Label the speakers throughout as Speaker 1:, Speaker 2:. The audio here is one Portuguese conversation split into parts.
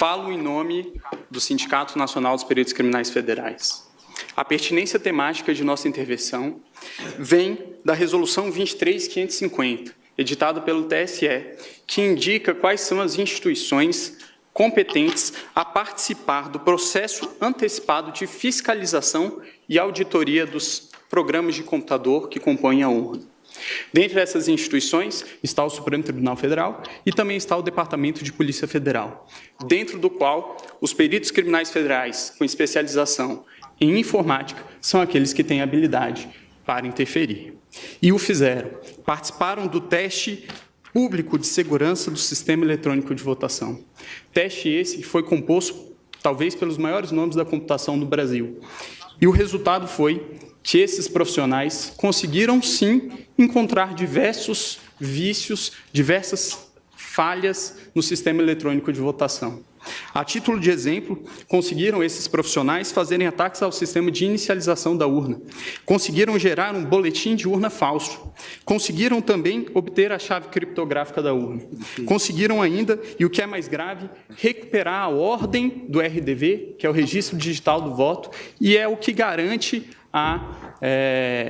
Speaker 1: Falo em nome do Sindicato Nacional dos Peritos Criminais Federais. A pertinência temática de nossa intervenção vem da Resolução 23.550, editada pelo TSE, que indica quais são as instituições competentes a participar do processo antecipado de fiscalização e auditoria dos programas de computador que compõem a urna. Dentre essas instituições está o Supremo Tribunal Federal e também está o Departamento de Polícia Federal, dentro do qual os peritos criminais federais com especialização em informática são aqueles que têm habilidade para interferir. E o fizeram. Participaram do teste público de segurança do sistema eletrônico de votação. Teste esse que foi composto, talvez, pelos maiores nomes da computação do Brasil. E o resultado foi que esses profissionais conseguiram, sim, encontrar diversos vícios, diversas falhas no sistema eletrônico de votação. A título de exemplo, conseguiram esses profissionais fazerem ataques ao sistema de inicialização da urna, conseguiram gerar um boletim de urna falso, conseguiram também obter a chave criptográfica da urna, conseguiram ainda, e o que é mais grave, recuperar a ordem do RDV, que é o Registro Digital do Voto, e é o que garante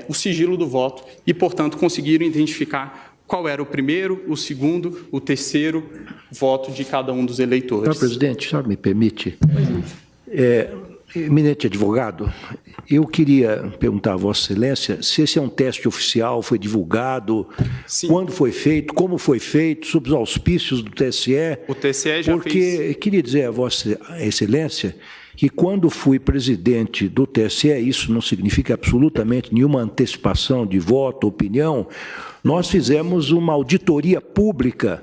Speaker 1: o sigilo do voto, e, portanto, conseguiram identificar qual era o primeiro, o segundo, o terceiro voto de cada um dos eleitores.
Speaker 2: Senhor presidente, o senhor me permite? Eminente advogado, eu queria perguntar a Vossa Excelência se esse é um teste oficial, foi divulgado, sim, quando foi feito, como foi feito, sob os auspícios do TSE.
Speaker 1: O TSE já fez.
Speaker 2: Porque queria dizer a Vossa Excelência que quando fui presidente do TSE, isso não significa absolutamente nenhuma antecipação de voto, opinião, nós fizemos uma auditoria pública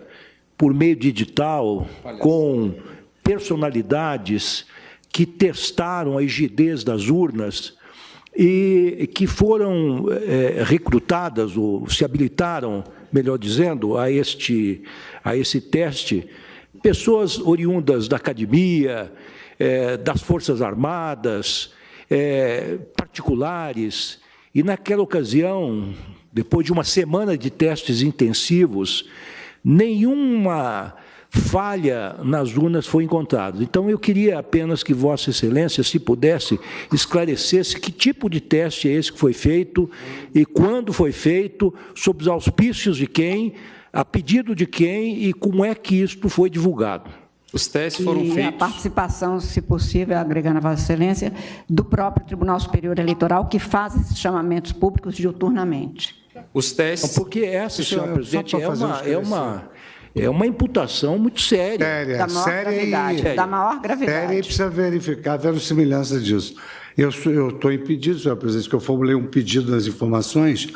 Speaker 2: por meio de edital, com personalidades que testaram a rigidez das urnas e que foram recrutadas, ou se habilitaram, melhor dizendo, a esse teste, pessoas oriundas da academia, das Forças Armadas, particulares, e naquela ocasião, depois de uma semana de testes intensivos, nenhuma falha nas urnas foi encontrada. Então, eu queria apenas que Vossa Excelência, se pudesse, esclarecesse que tipo de teste é esse que foi feito e quando foi feito, sob os auspícios de quem, a pedido de quem e como é que isto foi divulgado.
Speaker 1: Os testes foram feitos...
Speaker 3: a participação, se possível, agregando a Vossa Excelência, do próprio Tribunal Superior Eleitoral, que faz esses chamamentos públicos diuturnamente.
Speaker 1: Os testes...
Speaker 2: Porque essa, senhor presidente, é uma imputação muito séria.
Speaker 3: Da maior gravidade. Da maior gravidade.
Speaker 4: Séria, e precisa verificar a verossimilhança disso. Eu estou impedido, senhor presidente, que eu formulei um pedido nas informações,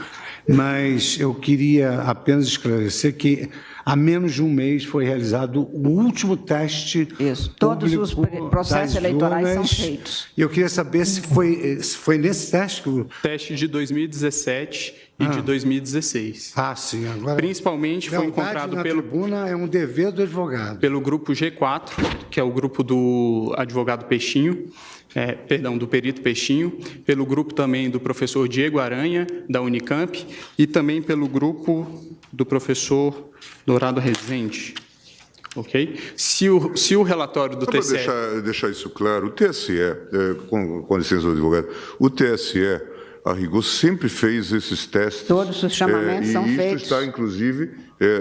Speaker 4: mas eu queria apenas esclarecer que há menos de um mês foi realizado o último teste.
Speaker 3: Isso, todos os processos eleitorais são feitos.
Speaker 4: E eu queria saber se foi nesse teste que o...
Speaker 1: Teste de 2017 e de 2016.
Speaker 4: Sim. Agora,
Speaker 1: principalmente foi encontrado pelo...
Speaker 4: tribuna é um dever do advogado.
Speaker 1: Pelo grupo G4, que é o grupo do advogado Peixinho, do perito Peixinho, pelo grupo também do professor Diego Aranha, da Unicamp, e também pelo grupo do professor Dourado Rezende. Ok? Se o relatório do TSE...
Speaker 5: Para deixar isso claro, o TSE, com licença do advogado, o TSE, a rigor, sempre fez esses testes.
Speaker 3: Todos os chamamentos são feitos.
Speaker 5: E isso está, inclusive,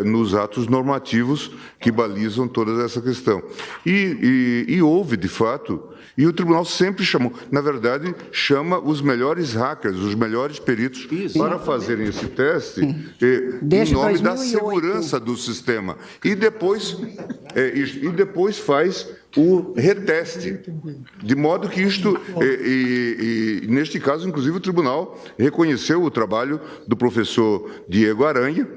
Speaker 5: nos atos normativos que balizam toda essa questão. E houve, de fato, e o tribunal sempre chamou, na verdade, chama os melhores hackers, os melhores peritos, para fazerem esse teste em nome da segurança do sistema. E depois faz o reteste, de modo que isto, neste caso, inclusive, o tribunal reconheceu o trabalho do professor Diego Aranha,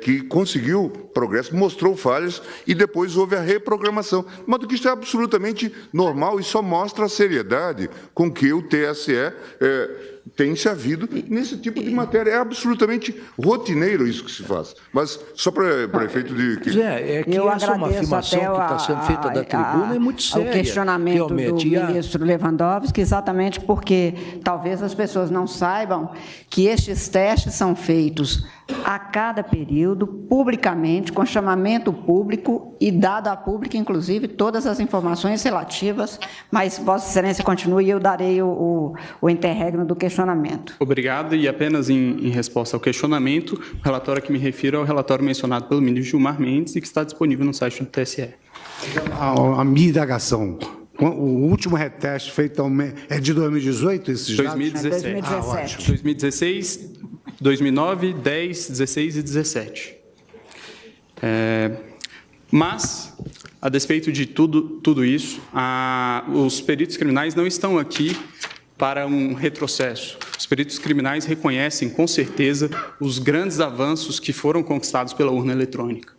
Speaker 5: que conseguiu progresso, mostrou falhas e depois houve a reprogramação. De modo que isto é absolutamente normal e só mostra a seriedade com que o TSE tem-se havido nesse tipo de matéria. É absolutamente rotineiro isso que se faz. Mas só para efeito de...
Speaker 2: É que essa é uma afirmação que está sendo feita da tribuna, é muito séria.
Speaker 3: O questionamento do ministro Lewandowski, exatamente porque talvez as pessoas não saibam que estes testes são feitos a cada período, publicamente, com chamamento público e dado a público, inclusive, todas as informações relativas, mas Vossa Excelência continue e eu darei o interregno do questionamento.
Speaker 1: Obrigado, e apenas em resposta ao questionamento, o relatório a que me refiro é o relatório mencionado pelo ministro Gilmar Mendes e que está disponível no site do TSE.
Speaker 4: A minha indagação, o último reteste feito é de 2018, esses dados?
Speaker 1: 2017.
Speaker 3: 2017.
Speaker 1: 2016, 2009, 10, 16 e 17. Mas, a despeito de tudo isso, os peritos criminais não estão aqui para um retrocesso. Os peritos criminais reconhecem, com certeza, os grandes avanços que foram conquistados pela urna eletrônica.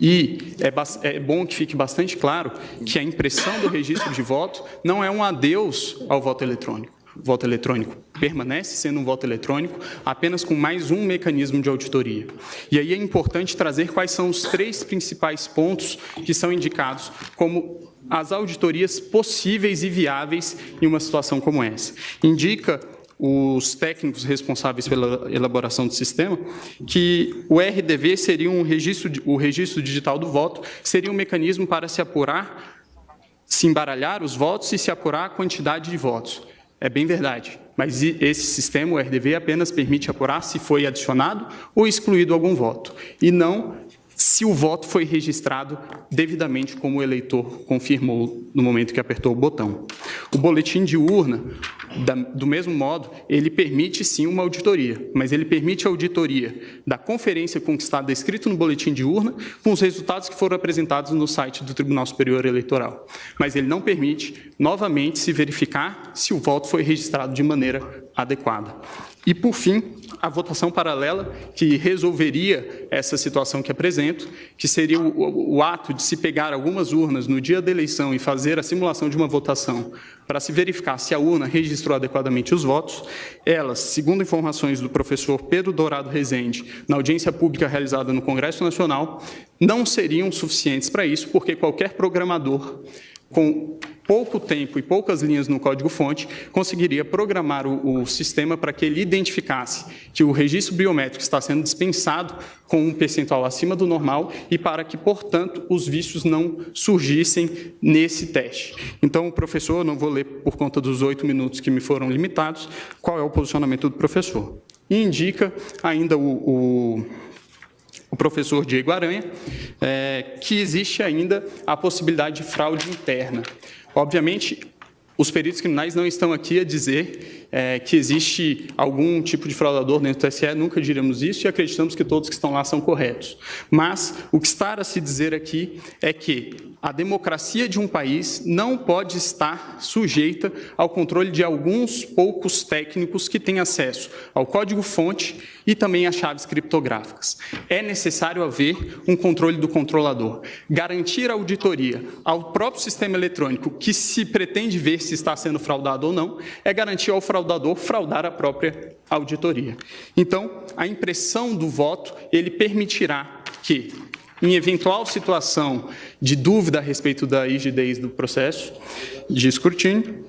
Speaker 1: E é bom que fique bastante claro que a impressão do registro de voto não é um adeus ao voto eletrônico. O voto eletrônico permanece sendo um voto eletrônico, apenas com mais um mecanismo de auditoria. E aí é importante trazer quais são os 3 principais pontos que são indicados como as auditorias possíveis e viáveis em uma situação como essa. Indica os técnicos responsáveis pela elaboração do sistema, que o RDV seria o registro digital do voto, seria um mecanismo para se apurar, se embaralhar os votos e se apurar a quantidade de votos. É bem verdade, mas esse sistema, o RDV, apenas permite apurar se foi adicionado ou excluído algum voto, e não se o voto foi registrado devidamente como o eleitor confirmou no momento que apertou o botão. O boletim de urna, do mesmo modo, ele permite sim uma auditoria, mas ele permite a auditoria da conferência conquistada escrito no boletim de urna com os resultados que foram apresentados no site do Tribunal Superior Eleitoral. Mas ele não permite, novamente, se verificar se o voto foi registrado de maneira adequada. E, por fim, a votação paralela, que resolveria essa situação que apresento, que seria o ato de se pegar algumas urnas no dia da eleição e fazer a simulação de uma votação para se verificar se a urna registrou adequadamente os votos. Elas, segundo informações do professor Pedro Dourado Rezende, na audiência pública realizada no Congresso Nacional, não seriam suficientes para isso, porque qualquer programador com pouco tempo e poucas linhas no código-fonte, conseguiria programar o sistema para que ele identificasse que o registro biométrico está sendo dispensado com um percentual acima do normal e para que, portanto, os vícios não surgissem nesse teste. Então, o professor, não vou ler por conta dos 8 minutos que me foram limitados, qual é o posicionamento do professor. E indica ainda o professor Diego Aranha, que existe ainda a possibilidade de fraude interna. Obviamente, os peritos criminais não estão aqui a dizer que existe algum tipo de fraudador dentro do TSE, nunca diremos isso e acreditamos que todos que estão lá são corretos. Mas o que está a se dizer aqui é que a democracia de um país não pode estar sujeita ao controle de alguns poucos técnicos que têm acesso ao código-fonte e também às chaves criptográficas. É necessário haver um controle do controlador. Garantir a auditoria ao próprio sistema eletrônico que se pretende ver se está sendo fraudado ou não, é garantir ao fraudador fraudar a própria auditoria. Então, a impressão do voto, ele permitirá que, em eventual situação de dúvida a respeito da rigidez do processo de escrutínio,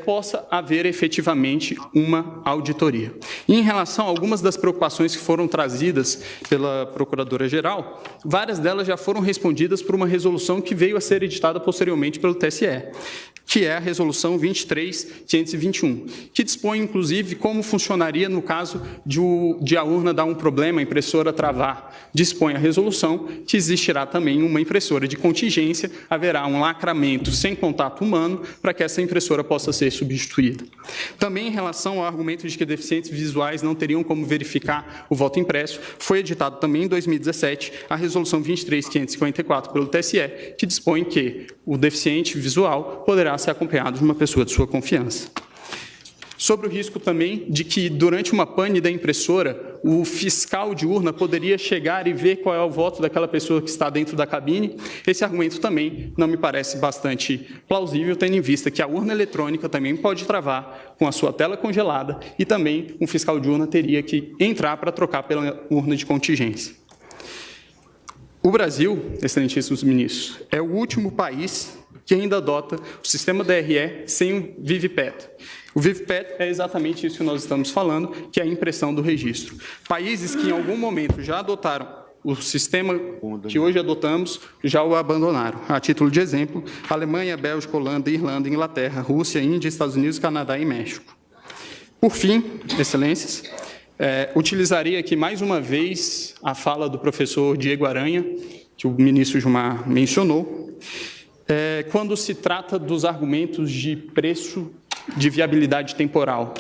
Speaker 1: possa haver efetivamente uma auditoria. E em relação a algumas das preocupações que foram trazidas pela Procuradora-Geral, várias delas já foram respondidas por uma resolução que veio a ser editada posteriormente pelo TSE, que é a Resolução 23.521, que dispõe, inclusive, como funcionaria no caso de a urna dar um problema, a impressora travar. Dispõe a resolução que existirá também uma impressora de contingência, haverá um lacramento sem contato humano para que essa impressora possa ser substituída. Também em relação ao argumento de que deficientes visuais não teriam como verificar o voto impresso, foi editado também em 2017 a Resolução 23.554 pelo TSE, que dispõe que o deficiente visual poderá ser acompanhado de uma pessoa de sua confiança. Sobre o risco também de que, durante uma pane da impressora, o fiscal de urna poderia chegar e ver qual é o voto daquela pessoa que está dentro da cabine. Esse argumento também não me parece bastante plausível, tendo em vista que a urna eletrônica também pode travar com a sua tela congelada e também um fiscal de urna teria que entrar para trocar pela urna de contingência. O Brasil, excelentíssimos ministros, é o último país que ainda adota o sistema DRE sem o VIVPET. O VIVPET é exatamente isso que nós estamos falando, que é a impressão do registro. Países que em algum momento já adotaram o sistema que hoje adotamos, já o abandonaram. A título de exemplo, Alemanha, Bélgica, Holanda, Irlanda, Inglaterra, Rússia, Índia, Estados Unidos, Canadá e México. Por fim, excelências, utilizaria aqui mais uma vez a fala do professor Diego Aranha, que o ministro Gilmar mencionou, quando se trata dos argumentos de preço de viabilidade temporal.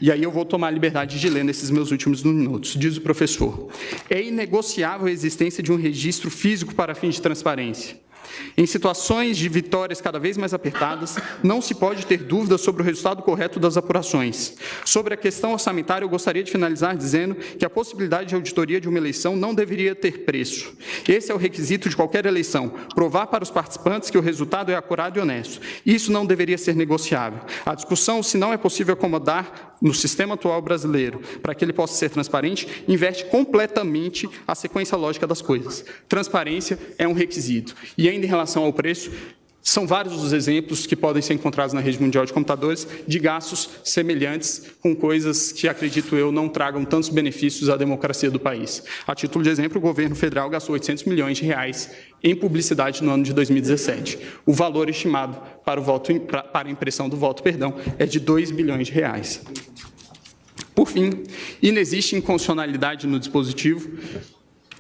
Speaker 1: E aí eu vou tomar a liberdade de ler nesses meus últimos minutos. Diz o professor: é inegociável a existência de um registro físico para fins de transparência. Em situações de vitórias cada vez mais apertadas, não se pode ter dúvida sobre o resultado correto das apurações. Sobre a questão orçamentária, eu gostaria de finalizar dizendo que a possibilidade de auditoria de uma eleição não deveria ter preço. Esse é o requisito de qualquer eleição, provar para os participantes que o resultado é acurado e honesto. Isso não deveria ser negociável. A discussão, se não é possível acomodar no sistema atual brasileiro, para que ele possa ser transparente, inverte completamente a sequência lógica das coisas. Transparência é um requisito. E ainda em relação ao preço, são vários os exemplos que podem ser encontrados na rede mundial de computadores de gastos semelhantes com coisas que, acredito eu, não tragam tantos benefícios à democracia do país. A título de exemplo, o governo federal gastou 800 milhões de reais em publicidade no ano de 2017. O valor estimado para a impressão do voto, é de 2 bilhões de reais. Por fim, inexiste inconstitucionalidade no dispositivo.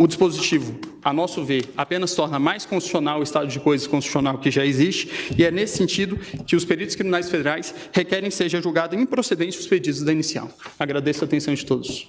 Speaker 1: O dispositivo, a nosso ver, apenas torna mais constitucional o estado de coisas constitucional que já existe, e é nesse sentido que os peritos criminais federais requerem que seja julgado improcedente os pedidos da inicial. Agradeço a atenção de todos.